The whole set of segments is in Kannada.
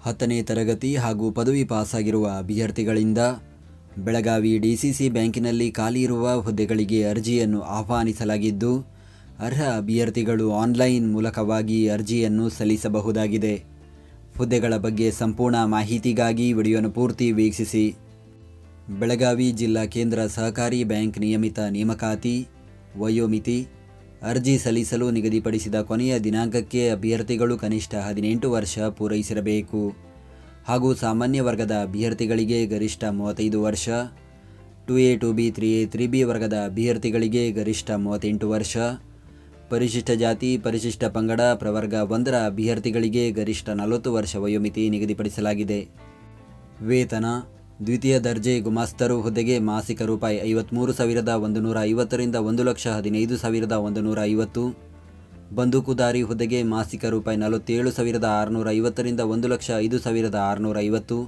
10ನೇ ತರಗತಿ ಹಾಗೂ ಪದವಿ ಪಾಸಾಗಿರುವ ಅಭ್ಯರ್ಥಿಗಳಿಂದ ಬೆಳಗಾವಿ ಡಿಸಿಸಿ ಬ್ಯಾಂಕಿನಲ್ಲಿ ಖಾಲಿ ಇರುವ ಹುದ್ದೆಗಳಿಗೆ ಅರ್ಜಿಯನ್ನು ಆಹ್ವಾನಿಸಲಾಗಿದ್ದು, ಅರ್ಹ ಅಭ್ಯರ್ಥಿಗಳು ಆನ್ಲೈನ್ ಮೂಲಕವಾಗಿ ಅರ್ಜಿಯನ್ನು ಸಲ್ಲಿಸಬಹುದಾಗಿದೆ. ಹುದ್ದೆಗಳ ಬಗ್ಗೆ ಸಂಪೂರ್ಣ ಮಾಹಿತಿಗಾಗಿ ವಿಡಿಯೋನ ಪೂರ್ತಿ ವೀಕ್ಷಿಸಿ. ಬೆಳಗಾವಿ ಜಿಲ್ಲಾ ಕೇಂದ್ರ ಸಹಕಾರಿ ಬ್ಯಾಂಕ್ ನಿಯಮಿತ ನೇಮಕಾತಿ. ವಯೋಮಿತಿ: ಅರ್ಜಿ ಸಲ್ಲಿಸಲು ನಿಗದಿಪಡಿಸಿದ ಕೊನೆಯ ದಿನಾಂಕಕ್ಕೆ ಅಭ್ಯರ್ಥಿಗಳು ಕನಿಷ್ಠ 18 ವರ್ಷ ಪೂರೈಸಿರಬೇಕು ಹಾಗೂ ಸಾಮಾನ್ಯ ವರ್ಗದ ಅಭ್ಯರ್ಥಿಗಳಿಗೆ ಗರಿಷ್ಠ 35 ವರ್ಷ, 2A 2B 3A 3B ವರ್ಗದ ಅಭ್ಯರ್ಥಿಗಳಿಗೆ ಗರಿಷ್ಠ 38 ವರ್ಷ, ಪರಿಶಿಷ್ಟ ಜಾತಿ ಪರಿಶಿಷ್ಟ ಪಂಗಡ ಪ್ರವರ್ಗ 1ರ ಅಭ್ಯರ್ಥಿಗಳಿಗೆ ಗರಿಷ್ಠ 40 ವರ್ಷ ವಯೋಮಿತಿ ನಿಗದಿಪಡಿಸಲಾಗಿದೆ. ವೇತನ: ದ್ವಿತೀಯ ದರ್ಜೆ ಗುಮಾಸ್ತರು ಹುದ್ದೆಗೆ ಮಾಸಿಕ ರೂಪಾಯಿ 53,150 ರಿಂದ 1,15,150. ಬಂದೂಕುದಾರಿ ಹುದ್ದೆಗೆ ಮಾಸಿಕ ರೂಪಾಯಿ 47,650 ರಿಂದ 1,05,650.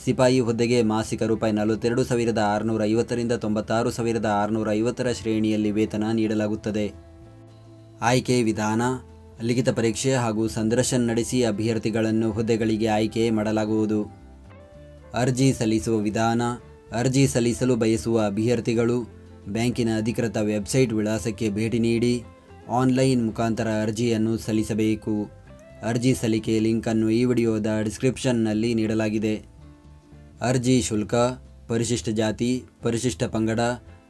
ಸಿಪಾಯಿ ಹುದ್ದೆಗೆ ಮಾಸಿಕ ರೂಪಾಯಿ 42,650 ರಿಂದ 96,650 ಶ್ರೇಣಿಯಲ್ಲಿ ವೇತನ ನೀಡಲಾಗುತ್ತದೆ. ಆಯ್ಕೆ ವಿಧಾನ: ಲಿಖಿತ ಪರೀಕ್ಷೆ ಹಾಗೂ ಸಂದರ್ಶನ ನಡೆಸಿ ಅಭ್ಯರ್ಥಿಗಳನ್ನು ಹುದ್ದೆಗಳಿಗೆ ಆಯ್ಕೆ ಮಾಡಲಾಗುವುದು. ಅರ್ಜಿ ಸಲ್ಲಿಸುವ ವಿಧಾನ: ಅರ್ಜಿ ಸಲ್ಲಿಸಲು ಬಯಸುವ ಅಭ್ಯರ್ಥಿಗಳು ಬ್ಯಾಂಕಿನ ಅಧಿಕೃತ ವೆಬ್ಸೈಟ್ ವಿಳಾಸಕ್ಕೆ ಭೇಟಿ ನೀಡಿ ಆನ್ಲೈನ್ ಮುಖಾಂತರ ಅರ್ಜಿಯನ್ನು ಸಲ್ಲಿಸಬೇಕು. ಅರ್ಜಿ ಸಲ್ಲಿಕೆ ಲಿಂಕನ್ನು ಈ ವಿಡಿಯೋದ ಡಿಸ್ಕ್ರಿಪ್ಷನ್ನಲ್ಲಿ ನೀಡಲಾಗಿದೆ. ಅರ್ಜಿ ಶುಲ್ಕ: ಪರಿಶಿಷ್ಟ ಜಾತಿ ಪರಿಶಿಷ್ಟ ಪಂಗಡ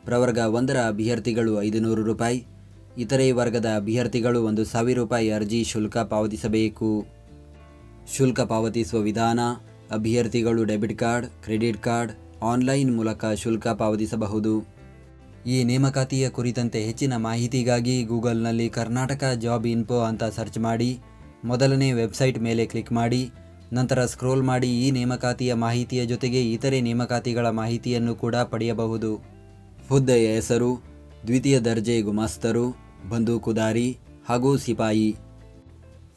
ಪ್ರವರ್ಗ 1ರ ಅಭ್ಯರ್ಥಿಗಳು 500 ರೂಪಾಯಿ, ಇತರೆ ವರ್ಗದ ಅಭ್ಯರ್ಥಿಗಳು 1,000 ರೂಪಾಯಿ ಅರ್ಜಿ ಶುಲ್ಕ ಪಾವತಿಸಬೇಕು. ಶುಲ್ಕ ಪಾವತಿಸುವ ವಿಧಾನ: ಅಭ್ಯರ್ಥಿಗಳು debit card, credit card, online ಮೂಲಕ ಶುಲ್ಕ ಪಾವತಿಸಬಹುದು. ಈ ನೇಮಕಾತಿಯ ಕುರಿತಂತೆ ಹೆಚ್ಚಿನ ಮಾಹಿತಿಗಾಗಿ ಗೂಗಲ್ನಲ್ಲಿ ಕರ್ನಾಟಕ ಜಾಬ್ ಇನ್ಫೋ ಅಂತ ಸರ್ಚ್ ಮಾಡಿ ಮೊದಲನೇ ವೆಬ್ಸೈಟ್ ಮೇಲೆ ಕ್ಲಿಕ್ ಮಾಡಿ ನಂತರ ಸ್ಕ್ರೋಲ್ ಮಾಡಿ ಈ ನೇಮಕಾತಿಯ ಮಾಹಿತಿಯ ಜೊತೆಗೆ ಇತರೆ ನೇಮಕಾತಿಗಳ ಮಾಹಿತಿಯನ್ನು ಕೂಡ ಪಡೆಯಬಹುದು. ಹುದ್ದೆಯ ಹೆಸರು: ದ್ವಿತೀಯ ದರ್ಜೆ ಗುಮಾಸ್ತರು, ಬಂದೂಕುದಾರಿ ಹಾಗೂ ಸಿಪಾಯಿ.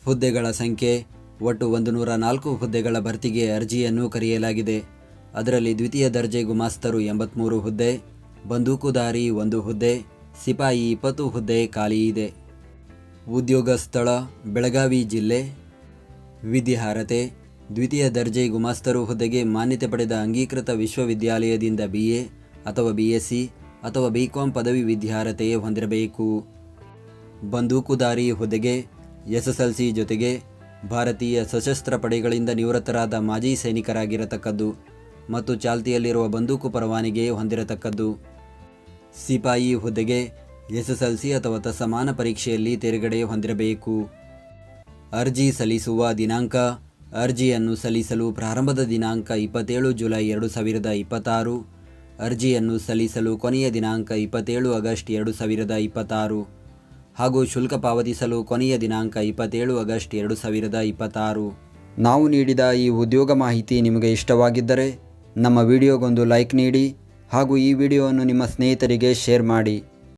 ಹುದ್ದೆಗಳ ಸಂಖ್ಯೆ: ಒಟ್ಟು 104 ಹುದ್ದೆಗಳ ಭರ್ತಿಗೆ ಅರ್ಜಿಯನ್ನು ಕರೆಯಲಾಗಿದೆ. ಅದರಲ್ಲಿ ದ್ವಿತೀಯ ದರ್ಜೆ ಗುಮಾಸ್ತರು 83 ಹುದ್ದೆ, ಬಂದೂಕುದಾರಿ 1 ಹುದ್ದೆ, ಸಿಪಾಯಿ 20 ಹುದ್ದೆ ಖಾಲಿ ಇದೆ. ಉದ್ಯೋಗ ಸ್ಥಳ: ಬೆಳಗಾವಿ ಜಿಲ್ಲೆ. ವಿದ್ಯಾರ್ಹತೆ: ದ್ವಿತೀಯ ದರ್ಜೆ ಗುಮಾಸ್ತರು ಹುದ್ದೆಗೆ ಮಾನ್ಯತೆ ಪಡೆದ ಅಂಗೀಕೃತ ವಿಶ್ವವಿದ್ಯಾಲಯದಿಂದ BA ಅಥವಾ BSc ಅಥವಾ BCom ಪದವಿ ವಿದ್ಯಾರ್ಹತೆ ಹೊಂದಿರಬೇಕು. ಬಂದೂಕುದಾರಿ ಹುದ್ದೆಗೆ SSLC ಜೊತೆಗೆ ಭಾರತೀಯ ಸಶಸ್ತ್ರ ಪಡೆಗಳಿಂದ ನಿವೃತ್ತರಾದ ಮಾಜಿ ಸೈನಿಕರಾಗಿರತಕ್ಕದ್ದು ಮತ್ತು ಚಾಲ್ತಿಯಲ್ಲಿರುವ ಬಂದೂಕು ಪರವಾನಗಿ ಹೊಂದಿರತಕ್ಕದ್ದು. ಸಿಪಾಯಿ ಹುದ್ದೆಗೆ SSLC ಅಥವಾ ತತ್ಸಮಾನ ಪರೀಕ್ಷೆಯಲ್ಲಿ ತೇರ್ಗಡೆ ಹೊಂದಿರಬೇಕು. ಅರ್ಜಿ ಸಲ್ಲಿಸುವ ದಿನಾಂಕ: ಅರ್ಜಿಯನ್ನು ಸಲ್ಲಿಸಲು ಪ್ರಾರಂಭದ ದಿನಾಂಕ 27 ಜುಲೈ 2026. ಅರ್ಜಿಯನ್ನು ಸಲ್ಲಿಸಲು ಕೊನೆಯ ದಿನಾಂಕ 27 ಆಗಸ್ಟ್ 2026 ಹಾಗೂ ಶುಲ್ಕ ಪಾವತಿಸಲು ಕೊನೆಯ ದಿನಾಂಕ 27 ಆಗಸ್ಟ್ 2026. ನಾವು ನೀಡಿದ ಈ ಉದ್ಯೋಗ ಮಾಹಿತಿ ನಿಮಗೆ ಇಷ್ಟವಾಗಿದ್ದರೆ ನಮ್ಮ ವಿಡಿಯೋಗೊಂದು ಲೈಕ್ ನೀಡಿ ಹಾಗೂ ಈ ವಿಡಿಯೋವನ್ನು ನಿಮ್ಮ ಸ್ನೇಹಿತರಿಗೆ ಶೇರ್ ಮಾಡಿ.